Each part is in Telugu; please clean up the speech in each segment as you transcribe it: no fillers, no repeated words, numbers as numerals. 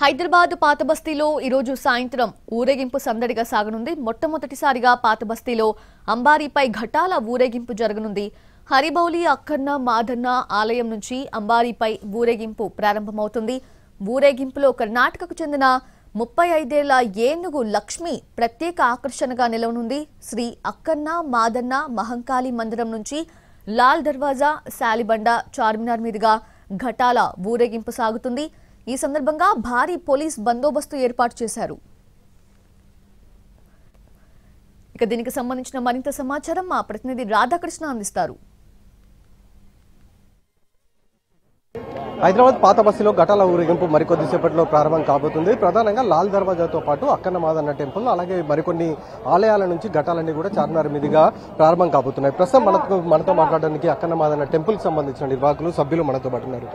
హైదరాబాద్ పాత బస్తీలో ఈ రోజు సాయంత్రం ఊరేగింపు సందడిగా సాగనుంది. మొట్టమొదటిసారిగా పాత బస్తీలో అంబారీపై ఘటాల ఊరేగింపు జరగనుంది. హరిబౌలి అక్కన్న మాదన్న ఆలయం నుంచి అంబారీపై ఊరేగింపు ప్రారంభమవుతుంది. ఊరేగింపులో కర్ణాటకకు చెందిన 35 ఏళ్ల ఏనుగు లక్ష్మి ప్రత్యేక ఆకర్షణగా నిలవనుంది. శ్రీ అక్కన్న మాదన్న మహంకాళి మందిరం నుంచి లాల్ దర్వాజా, శాలిబండ, చార్మినార్ మీదుగా ఘటాల ఊరేగింపు సాగుతుంది. ఈ సందర్భంగా భారీ పోలీస్ బందోబస్తు ఏర్పాటు చేశారు. ఇక దీనికి సంబంధించిన మరింత సమాచారం మా ప్రతినిధి రాధాకృష్ణ అందిస్తారు. హైదరాబాద్ పాత బస్సులో ఘటాల ఊరేగింపు మరికొద్దిసేపట్లో ప్రారంభం కాబోతుంది. ప్రధానంగా లాల్ దర్వాజాతో పాటు అక్కన్న మాదన్న టెంపుల్, అలాగే మరికొన్ని ఆలయాల నుంచి ఘటాలన్నీ కూడా చార్మినార్ మీదుగా ప్రారంభం కాబోతున్నాయి. ప్రస్తుతం మనతో మాట్లాడడానికి అక్కన్న మాదన్న టెంపుల్ కి సంబంధించిన నిర్వాహకులు, సభ్యులు మనతో పాటు ఉన్నారు.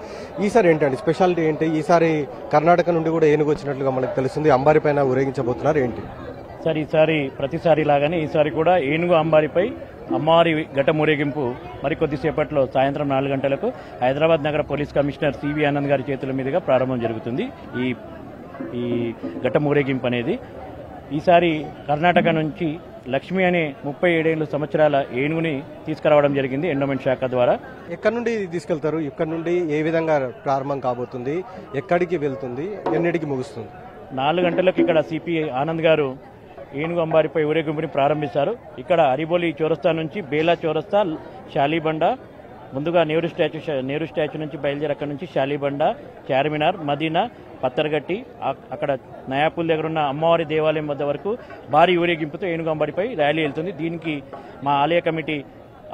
ఈసారి ఏంటండి స్పెషాలిటీ ఏంటి? ఈసారి కర్ణాటక నుండి కూడా ఏనుగు వచ్చినట్లుగా మనకు తెలుస్తుంది. అంబారి పైన ఊరేగించబోతున్నారు ఏంటి? సార్, ఈసారి ప్రతిసారి లాగానే ఈసారి కూడా ఏనుగు అంబారిపై అమ్మవారి ఘట ఊరేగింపు మరికొద్దిసేపట్లో సాయంత్రం 4 గంటలకు హైదరాబాద్ నగర పోలీస్ కమిషనర్ సివి ఆనంద్ గారి చేతుల మీదుగా ప్రారంభం జరుగుతుంది. ఈ ఘట ఊరేగింపు అనేది ఈసారి కర్ణాటక నుంచి లక్ష్మి అనే 37 సంవత్సరాల ఏనుగుని తీసుకురావడం జరిగింది ఎండోమెంట్ శాఖ ద్వారా. ఎక్కడి నుండి తీసుకెళ్తారు? ఇక్కడ నుండి ఏ విధంగా ప్రారంభం కాబోతుంది? ఎక్కడికి వెళ్తుంది? ఎన్నిటికి ముగుస్తుంది? 4 గంటలకు ఇక్కడ సిపి ఆనంద్ గారు ఏనుగు అంబారిపై ఊరేగింపుని ప్రారంభిస్తారు. ఇక్కడ అరిబోలి చౌరస్తా నుంచి బేలా చౌరస్తా, శాలిబండ, ముందుగా నెహ్రూ స్టాచ్యూ నుంచి బయలుదేరి అక్కడ నుంచి శాలిబండ, చార్మినార్, మదీనా, పత్తర్గట్టి, అక్కడ నయాపూల్ దగ్గర ఉన్న అమ్మవారి దేవాలయం వద్ద వరకు భారీ ఊరేగింపుతో ఏనుగు అంబారిపై ర్యాలీ వెళ్తుంది. దీనికి మా ఆలయ కమిటీ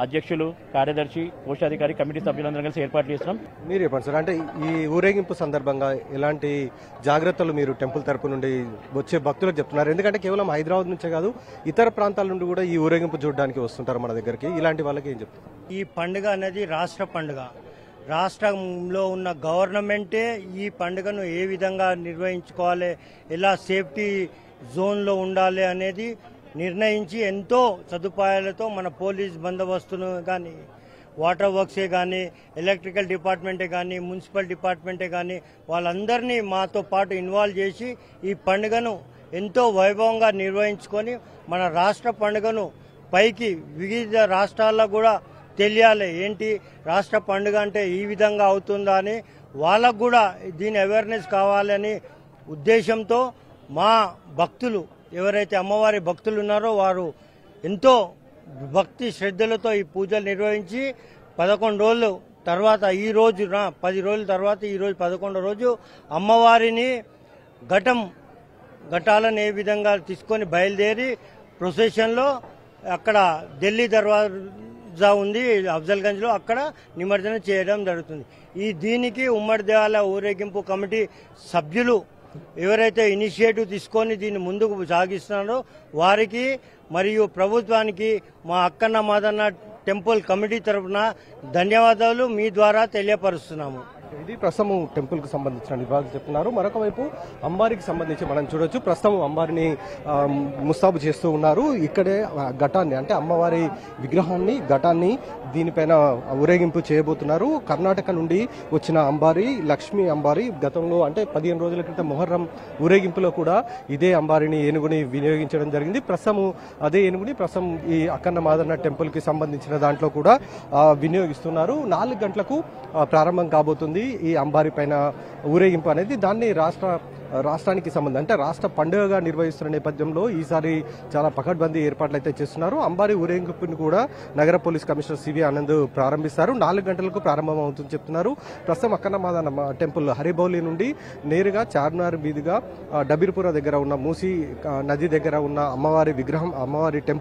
అధ్యక్షులు, కార్యదర్శి, కోశాధికారి, కమిటీ సభ్యులందరం కలిసి ఏర్పాటు చేస్తున్నాం. మీరు చెప్పండి సార్, అంటే ఈ ఊరేగింపు సందర్భంగా ఎలాంటి జాగ్రత్తలు మీరు టెంపుల్ తరపు నుండి వచ్చే భక్తులకు చెప్తున్నారు? ఎందుకంటే కేవలం హైదరాబాద్ నుంచే కాదు, ఇతర ప్రాంతాల నుండి కూడా ఈ ఊరేగింపు చూడడానికి వస్తుంటారు మన దగ్గరికి. ఇలాంటి వాళ్ళకి ఏం చెప్తారు? ఈ పండుగ అనేది రాష్ట్ర పండుగ. రాష్ట్రంలో ఉన్న గవర్నమెంటే ఈ పండుగను ఏ విధంగా నిర్వహించుకోవాలి, ఎలా సేఫ్టీ జోన్లో ఉండాలి అనేది నిర్ణయించి ఎంతో సదుపాయాలతో మన పోలీస్ బందోబస్తును కానీ, వాటర్ వర్క్సే కానీ, ఎలక్ట్రికల్ డిపార్ట్మెంటే కానీ, మున్సిపల్ డిపార్ట్మెంటే కానీ వాళ్ళందరినీ మాతో పాటు ఇన్వాల్వ్ చేసి ఈ పండుగను ఎంతో వైభవంగా నిర్వహించుకొని మన రాష్ట్ర పండుగను పైకి వివిధ రాష్ట్రాల్లో కూడా తెలియాలి. ఏంటి రాష్ట్ర పండుగ అంటే ఈ విధంగా అవుతుందా అని వాళ్ళకు కూడా దీని అవేర్నెస్ కావాలని ఉద్దేశంతో మా భక్తులు ఎవరైతే అమ్మవారి భక్తులు ఉన్నారో వారు ఎంతో భక్తి శ్రద్ధలతో ఈ పూజలు నిర్వహించి 11 రోజులు తర్వాత ఈ రోజు 10 రోజుల తర్వాత ఈరోజు 11వ రోజు అమ్మవారిని ఘటాలను ఏ విధంగా తీసుకొని బయలుదేరి ప్రొసెషన్లో అక్కడ ఢిల్లీ దర్వాజా ఉంది అఫ్జల్గంజ్లో, అక్కడ నిమజ్జనం చేయడం జరుగుతుంది. దీనికి ఉమ్మడి దేవాలయ ఊరేగింపు కమిటీ సభ్యులు ఎవరైతే ఇనిషియేటివ్ తీసుకొని దీన్ని ముందుకు సాగిస్తున్నారో వారికి మరియు ప్రభుత్వానికి మా అక్కన్న మాదన్న టెంపుల్ కమిటీ తరఫున ధన్యవాదాలు మీ ద్వారా తెలియపరుస్తున్నాము. ఇది ప్రస్తుతం టెంపుల్ కు సంబంధించిన నిర్వాహకులు చెప్తున్నారు. మరొక వైపు అంబారికి సంబంధించి మనం చూడొచ్చు. ప్రస్తుతం అంబారిని ముస్తాబు చేస్తూ ఉన్నారు. ఇక్కడే ఘటాన్ని, అంటే అమ్మవారి విగ్రహాన్ని, ఘటాన్ని దీనిపైన ఊరేగింపు చేయబోతున్నారు. కర్ణాటక నుండి వచ్చిన అంబారి, లక్ష్మీ అంబారి, గతంలో అంటే 15 రోజుల క్రితం మొహర్రం ఊరేగింపులో కూడా ఇదే అంబారిని, ఏనుగుని వినియోగించడం జరిగింది. ప్రస్తుతం అదే ఏనుగుని ప్రస్తుతం ఈ అక్కన్న మాదన్న టెంపుల్ కి సంబంధించిన దాంట్లో కూడా వినియోగిస్తున్నారు. 4 గంటలకు ప్రారంభం కాబోతుంది ఈ అంబారి పైన ఊరేగింపు అనేది. దాన్ని రాష్ట్రానికి సంబంధించి అంటే రాష్ట్ర పండుగగా నిర్వహిస్తున్న నేపథ్యంలో ఈసారి చాలా పకడ్బందీ ఏర్పాట్లు అయితే చేస్తున్నారు. అంబారి ఊరేగింపుని కూడా నగర పోలీస్ కమిషనర్ సివి ఆనంద్ ప్రారంభిస్తారు. 4 గంటలకు ప్రారంభం అవుతుందని చెప్తున్నారు. ప్రస్తుతం అక్కన్న మాదన్న టెంపుల్ హరిబౌలి నుండి నేరుగా చార్మినార్ మీదుగా డబీర్పుర దగ్గర ఉన్న మూసీ నది దగ్గర ఉన్న అమ్మవారి విగ్రహం, అమ్మవారి టెంపుల్